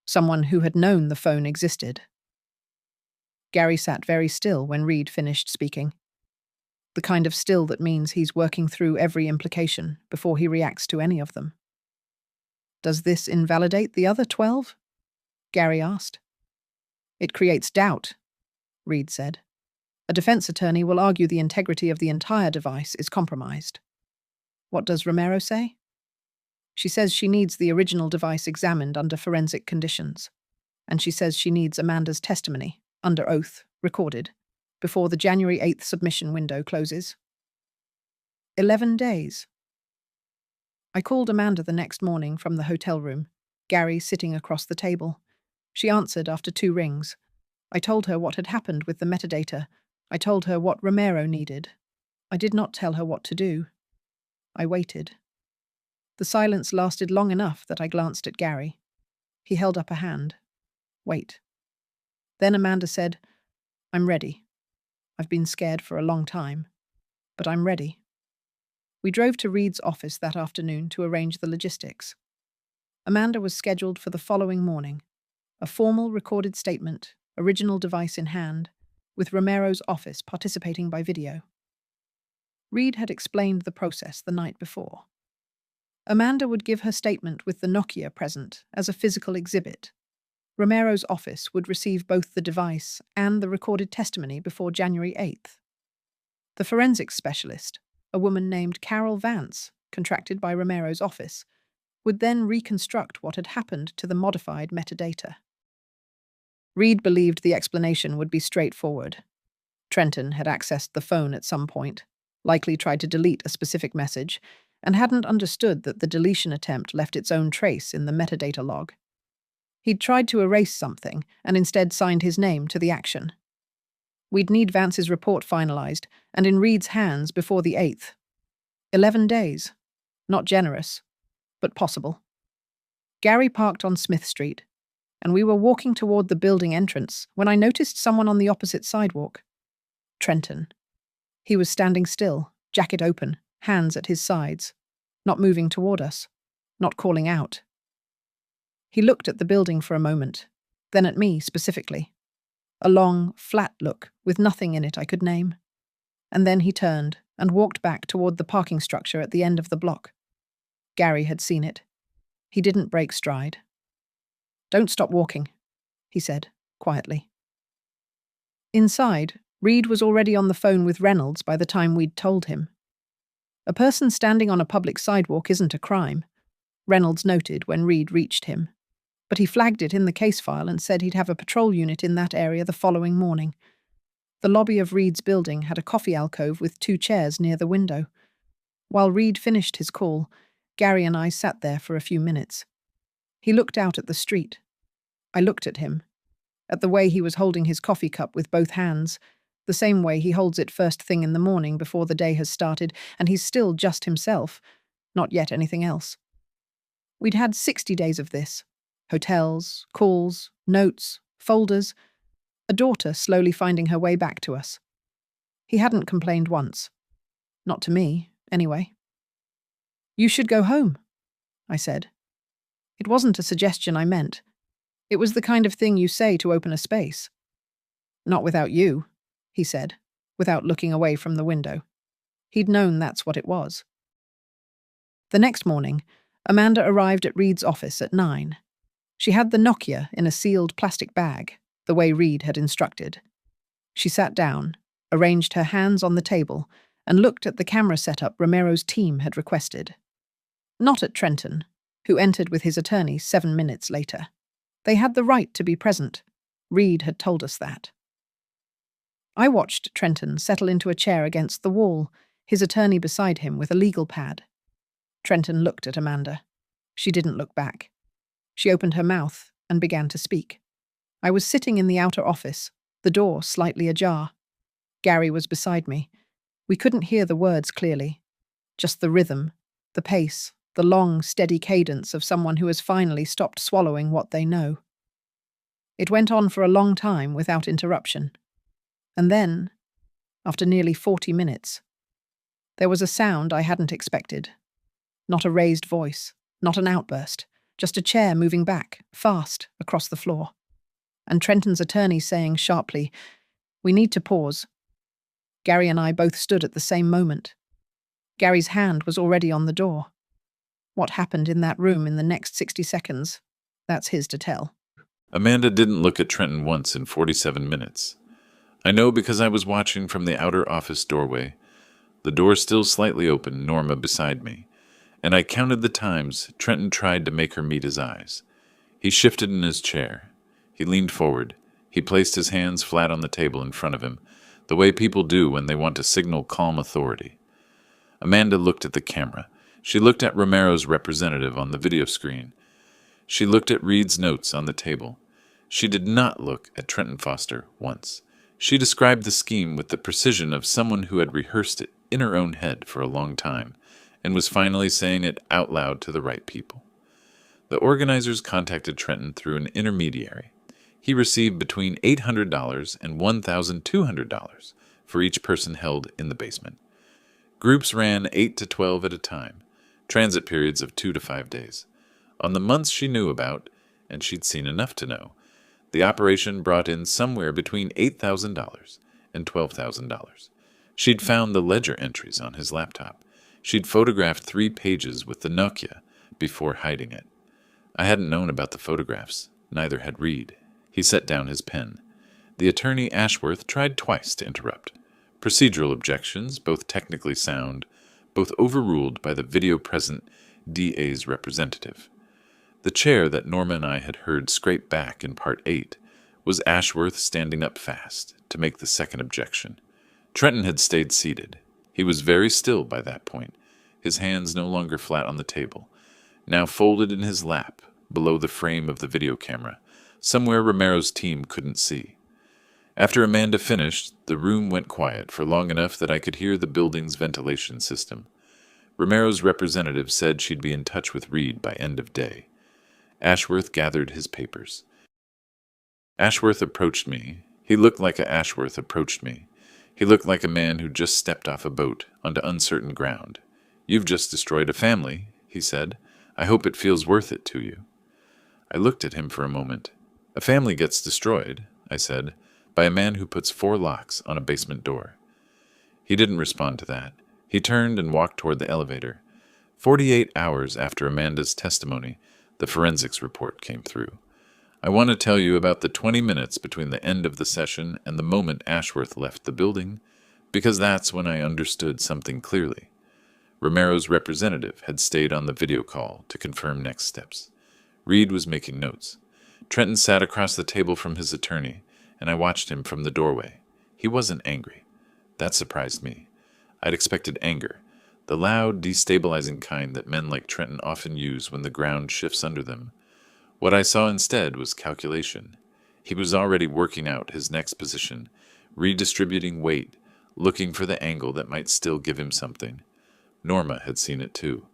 B: Someone who had known the phone existed. Gary sat very still when Reed finished speaking. The kind of still that means he's working through every implication before he reacts to any of them. Does this invalidate the other 12? Gary asked. It creates doubt, Reed said. A defense attorney will argue the integrity of the entire device is compromised. What does Romero say? She says she needs the original device examined under forensic conditions, and she says she needs Amanda's testimony, under oath, recorded, before the January 8th submission window closes. 11 days. I called Amanda the next morning from the hotel room, Gary sitting across the table. She answered after 2 rings. I told her what had happened with the metadata. I told her what Romero needed. I did not tell her what to do. I waited. The silence lasted long enough that I glanced at Gary. He held up a hand. Wait. Then Amanda said, I'm ready. I've been scared for a long time, but I'm ready. We drove to Reed's office that afternoon to arrange the logistics. Amanda was scheduled for the following morning. A formal recorded statement, original device in hand, with Romero's office participating by video. Reed had explained the process the night before. Amanda would give her statement with the Nokia present as a physical exhibit. Romero's office would receive both the device and the recorded testimony before January 8th. The forensics specialist, a woman named Carol Vance, contracted by Romero's office, would then reconstruct what had happened to the modified metadata. Reed believed the explanation would be straightforward. Trenton had accessed the phone at some point, likely tried to delete a specific message, and hadn't understood that the deletion attempt left its own trace in the metadata log. He'd tried to erase something and instead signed his name to the action. We'd need Vance's report finalized and in Reed's hands before the 8th. 11 days. Not generous, but possible. Gary parked on Smith Street, and we were walking toward the building entrance when I noticed someone on the opposite sidewalk. Trenton. He was standing still, jacket open, hands at his sides, not moving toward us, not calling out. He looked at the building for a moment, then at me specifically. A long, flat look with nothing in it I could name. And then he turned and walked back toward the parking structure at the end of the block. Gary had seen it. He didn't break stride. Don't stop walking, he said, quietly. Inside, Reed was already on the phone with Reynolds by the time we'd told him. A person standing on a public sidewalk isn't a crime, Reynolds noted when Reed reached him. But he flagged it in the case file and said he'd have a patrol unit in that area the following morning. The lobby of Reed's building had a coffee alcove with 2 chairs near the window. While Reed finished his call, Gary and I sat there for a few minutes. He looked out at the street. I looked at him, at the way he was holding his coffee cup with both hands, the same way he holds it first thing in the morning before the day has started, and he's still just himself, not yet anything else. We'd had 60 days of this. Hotels, calls, notes, folders, a daughter slowly finding her way back to us. He hadn't complained once. Not to me, anyway. "You should go home," I said. It wasn't a suggestion I meant. It was the kind of thing you say to open a space. "Not without you," he said, without looking away from the window. He'd known that's what it was. The next morning, Amanda arrived at Reed's office at 9. She had the Nokia in a sealed plastic bag, the way Reed had instructed. She sat down, arranged her hands on the table, and looked at the camera setup Romero's team had requested. Not at Trenton, who entered with his attorney 7 minutes later. They had the right to be present. Reed had told us that. I watched Trenton settle into a chair against the wall, his attorney beside him with a legal pad. Trenton looked at Amanda. She didn't look back. She opened her mouth and began to speak. I was sitting in the outer office, the door slightly ajar. Gary was beside me. We couldn't hear the words clearly, just the rhythm, the pace, the long, steady cadence of someone who has finally stopped swallowing what they know. It went on for a long time without interruption. And then, after nearly 40 minutes, there was a sound I hadn't expected. Not a raised voice, not an outburst, just a chair moving back, fast, across the floor. And Trenton's attorney saying sharply, "We need to pause." Gary and I both stood at the same moment. Gary's hand was already on the door. What happened in that room in the next 60 seconds, that's his to tell.
A: Amanda didn't look at Trenton once in 47 minutes. I know because I was watching from the outer office doorway, the door still slightly open, Norma beside me, and I counted the times Trenton tried to make her meet his eyes. He shifted in his chair. He leaned forward. He placed his hands flat on the table in front of him, the way people do when they want to signal calm authority. Amanda looked at the camera. She looked at Romero's representative on the video screen. She looked at Reed's notes on the table. She did not look at Trenton Foster once. She described the scheme with the precision of someone who had rehearsed it in her own head for a long time and was finally saying it out loud to the right people. The organizers contacted Trenton through an intermediary. He received between $800 and $1,200 for each person held in the basement. Groups ran 8 to 12 at a time, transit periods of 2 to 5 days. On the months she knew about, and she'd seen enough to know, the operation brought in somewhere between $8,000 and $12,000. She'd found the ledger entries on his laptop. She'd photographed 3 pages with the Nokia before hiding it. I hadn't known about the photographs. Neither had Reed. He set down his pen. The attorney Ashworth tried twice to interrupt. Procedural objections, both technically sound, both overruled by the video-present DA's representative. The chair that Norma and I had heard scrape back in Part 8 was Ashworth standing up fast to make the second objection. Trenton had stayed seated. He was very still by that point, his hands no longer flat on the table, now folded in his lap below the frame of the video camera, somewhere Romero's team couldn't see. After Amanda finished, the room went quiet for long enough that I could hear the building's ventilation system. Romero's representative said she'd be in touch with Reed by end of day. Ashworth gathered his papers. Ashworth approached me. He looked like a Ashworth approached me. He looked like a man who just stepped off a boat onto uncertain ground. "You've just destroyed a family," he said. "I hope it feels worth it to you." I looked at him for a moment. "A family gets destroyed," I said, "by a man who puts 4 locks on a basement door." He didn't respond to that. He turned and walked toward the elevator. 48 hours after Amanda's testimony, the forensics report came through. I want to tell you about the 20 minutes between the end of the session and the moment Ashworth left the building, because that's when I understood something clearly. Romero's representative had stayed on the video call to confirm next steps. Reed was making notes. Trenton sat across the table from his attorney, and I watched him from the doorway. He wasn't angry. That surprised me. I'd expected anger, the loud, destabilizing kind that men like Trenton often use when the ground shifts under them. What I saw instead was calculation. He was already working out his next position, redistributing weight, looking for the angle that might still give him something. Norma had seen it too.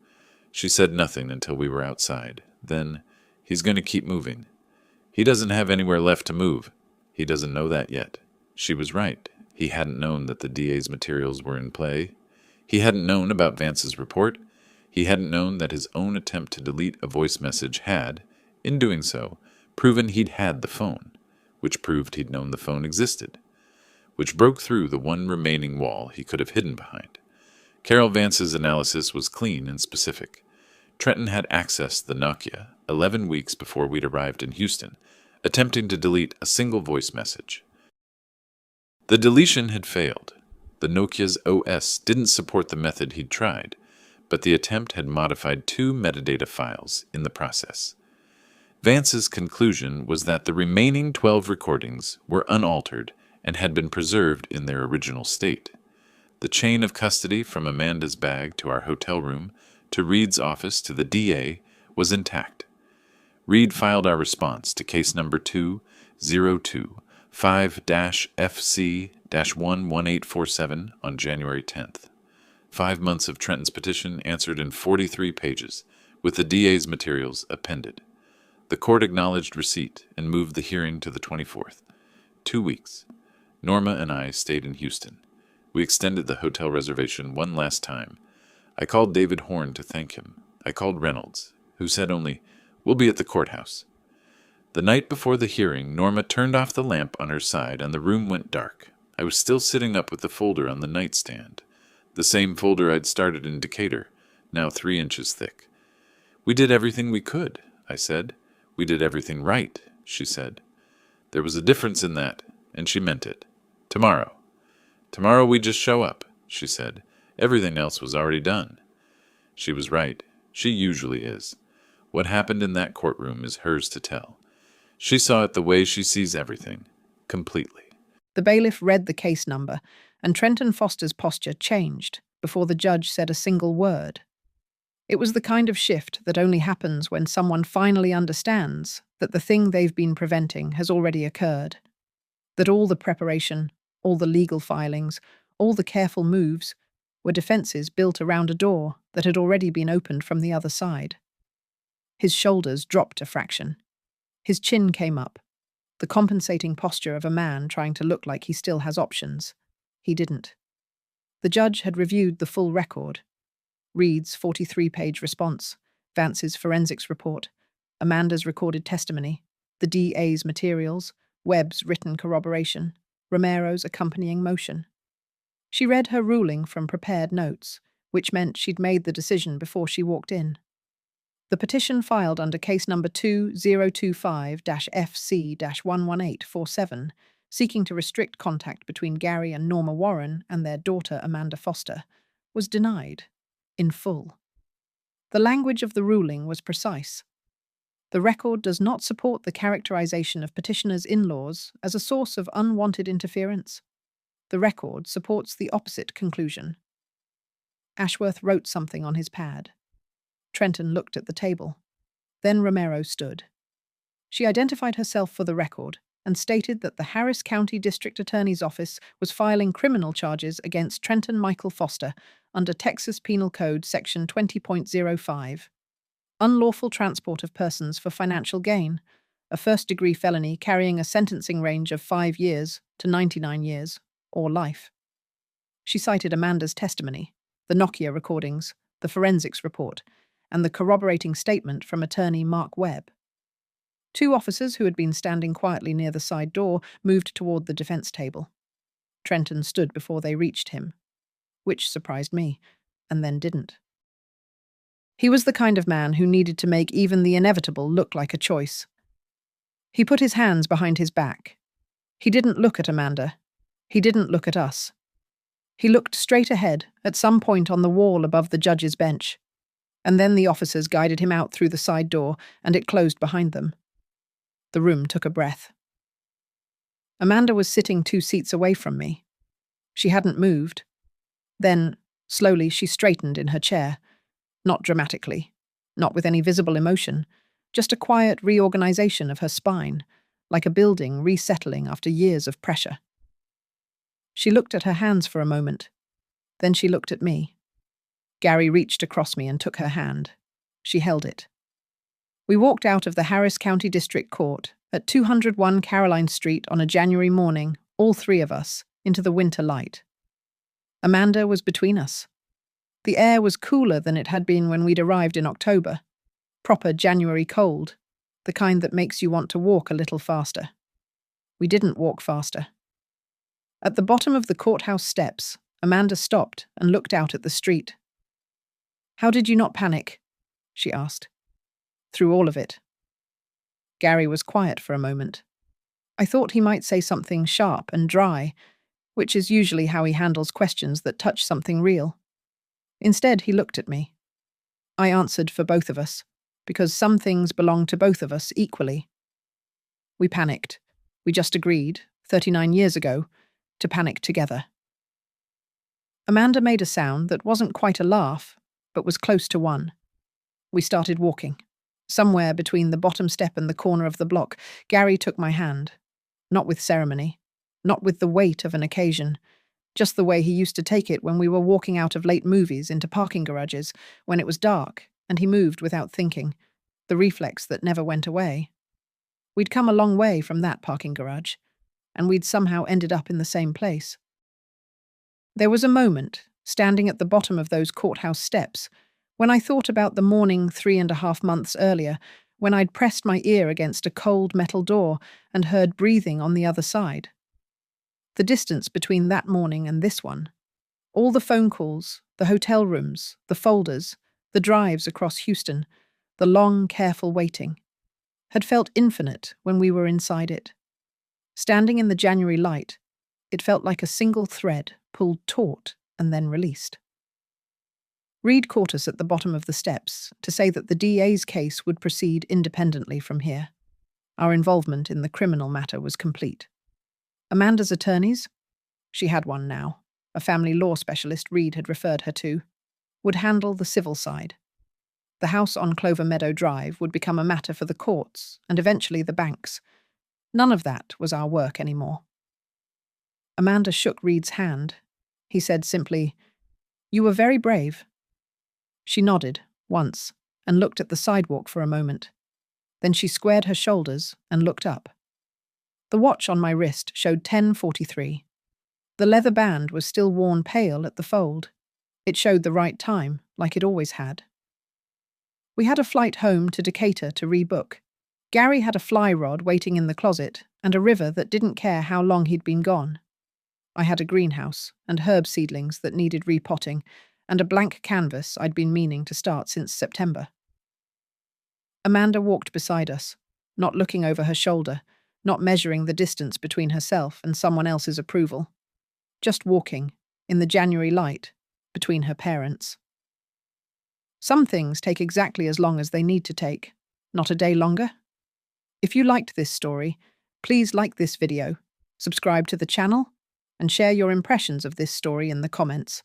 A: She said nothing until we were outside. Then, he's going to keep moving. He doesn't have anywhere left to move. He doesn't know that yet. She was right. He hadn't known that the DA's materials were in play. He hadn't known about Vance's report. He hadn't known that his own attempt to delete a voice message had, in doing so, proven he'd had the phone, which proved he'd known the phone existed, which broke through the one remaining wall he could have hidden behind. Carol Vance's analysis was clean and specific. Trenton had accessed the Nokia 11 weeks before we'd arrived in Houston, attempting to delete a single voice message. The deletion had failed. The Nokia's OS didn't support the method he'd tried, but the attempt had modified 2 metadata files in the process. Vance's conclusion was that the remaining 12 recordings were unaltered and had been preserved in their original state. The chain of custody from Amanda's bag to our hotel room, to Reed's office to the DA, was intact. Reed filed our response to case number 202-5-FC-11847 on January 10th. 5 months of Trenton's petition answered in 43 pages, with the DA's materials appended. The court acknowledged receipt and moved the hearing to the 24th. 2 weeks. Norma and I stayed in Houston. We extended the hotel reservation one last time. I called David Horn to thank him. I called Reynolds, who said only, "We'll be at the courthouse." The night before the hearing, Norma turned off the lamp on her side and the room went dark. I was still sitting up with the folder on the nightstand. The same folder I'd started in Decatur, now 3 inches thick. "We did everything we could," I said. "We did everything right," she said. There was a difference in that, and she meant it. "Tomorrow. Tomorrow we just show up," she said. "Everything else was already done." She was right. She usually is. What happened in that courtroom is hers to tell. She saw it the way she sees everything, completely.
B: The bailiff read the case number, and Trenton Foster's posture changed before the judge said a single word. It was the kind of shift that only happens when someone finally understands that the thing they've been preventing has already occurred, that all the preparation, all the legal filings, all the careful moves were defenses built around a door that had already been opened from the other side. His shoulders dropped a fraction. His chin came up, the compensating posture of a man trying to look like he still has options. He didn't. The judge had reviewed the full record. Reed's 43-page response, Vance's forensics report, Amanda's recorded testimony, the DA's materials, Webb's written corroboration, Romero's accompanying motion. She read her ruling from prepared notes, which meant she'd made the decision before she walked in. The petition filed under case number 2025-FC-11847, seeking to restrict contact between Gary and Norma Warren and their daughter Amanda Foster, was denied, in full. The language of the ruling was precise. The record does not support the characterization of petitioner's in-laws as a source of unwanted interference. The record supports the opposite conclusion. Ashworth wrote something on his pad. Trenton looked at the table. Then Romero stood. She identified herself for the record and stated that the Harris County District Attorney's Office was filing criminal charges against Trenton Michael Foster under Texas Penal Code Section 20.05. Unlawful transport of persons for financial gain, a first-degree felony carrying a sentencing range of 5 years to 99 years, or life. She cited Amanda's testimony, the Nokia recordings, the forensics report, and the corroborating statement from attorney Mark Webb. 2 officers who had been standing quietly near the side door moved toward the defense table. Trenton stood before they reached him, which surprised me, and then didn't. He was the kind of man who needed to make even the inevitable look like a choice. He put his hands behind his back. He didn't look at Amanda. He didn't look at us. He looked straight ahead, at some point on the wall above the judge's bench. And then the officers guided him out through the side door, and it closed behind them. The room took a breath. Amanda was sitting 2 seats away from me. She hadn't moved. Then, Slowly, she straightened in her chair. Not dramatically, not with any visible emotion, just a quiet reorganization of her spine, like a building resettling after years of pressure. She looked at her hands for a moment. Then she looked at me. Gary reached across me and took her hand. She held it. We walked out of the Harris County District Court at 201 Caroline Street on a January morning, all three of us, into the winter light. Amanda was between us. The air was cooler than it had been when we'd arrived in October. Proper January cold, the kind that makes you want to walk a little faster. We didn't walk faster. At the bottom of the courthouse steps, Amanda stopped and looked out at the street. "How did you not panic?" she asked. "Through all of it." Gary was quiet for a moment. I thought he might say something sharp and dry, which is usually how he handles questions that touch something real. Instead, he looked at me. I answered for both of us, because some things belong to both of us equally. We panicked. We just agreed, 39 years ago, to panic together. Amanda made a sound that wasn't quite a laugh, but was close to one. We started walking. Somewhere between the bottom step and the corner of the block, Gary took my hand. Not with ceremony, not with the weight of an occasion, just the way he used to take it when we were walking out of late movies into parking garages, when it was dark, and he moved without thinking, the reflex that never went away. We'd come a long way from that parking garage, and we'd somehow ended up in the same place. There was a moment, standing at the bottom of those courthouse steps, when I thought about the morning 3.5 months earlier, when I'd pressed my ear against a cold metal door and heard breathing on the other side. The distance between that morning and this one, all the phone calls, the hotel rooms, the folders, the drives across Houston, the long, careful waiting, had felt infinite when we were inside it. Standing in the January light, it felt like a single thread pulled taut and then released. Reed caught us at the bottom of the steps to say that the DA's case would proceed independently from here. Our involvement in the criminal matter was complete. Amanda's attorneys, she had one now, a family law specialist Reed had referred her to, would handle the civil side. The house on Clover Meadow Drive would become a matter for the courts and eventually the banks. None of that was our work anymore. Amanda shook Reed's hand. He said simply, "You were very brave." She nodded, once, and looked at the sidewalk for a moment. Then she squared her shoulders and looked up. The watch on my wrist showed 10:43. The leather band was still worn pale at the fold. It showed the right time, like it always had. We had a flight home to Decatur to rebook. Gary had a fly rod waiting in the closet and a river that didn't care how long he'd been gone. I had a greenhouse and herb seedlings that needed repotting and a blank canvas I'd been meaning to start since September. Amanda walked beside us, not looking over her shoulder, not measuring the distance between herself and someone else's approval. Just walking, in the January light, between her parents. Some things take exactly as long as they need to take, not a day longer. If you liked this story, please like this video, subscribe to the channel, and share your impressions of this story in the comments.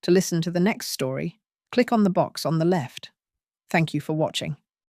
B: To listen to the next story, click on the box on the left. Thank you for watching.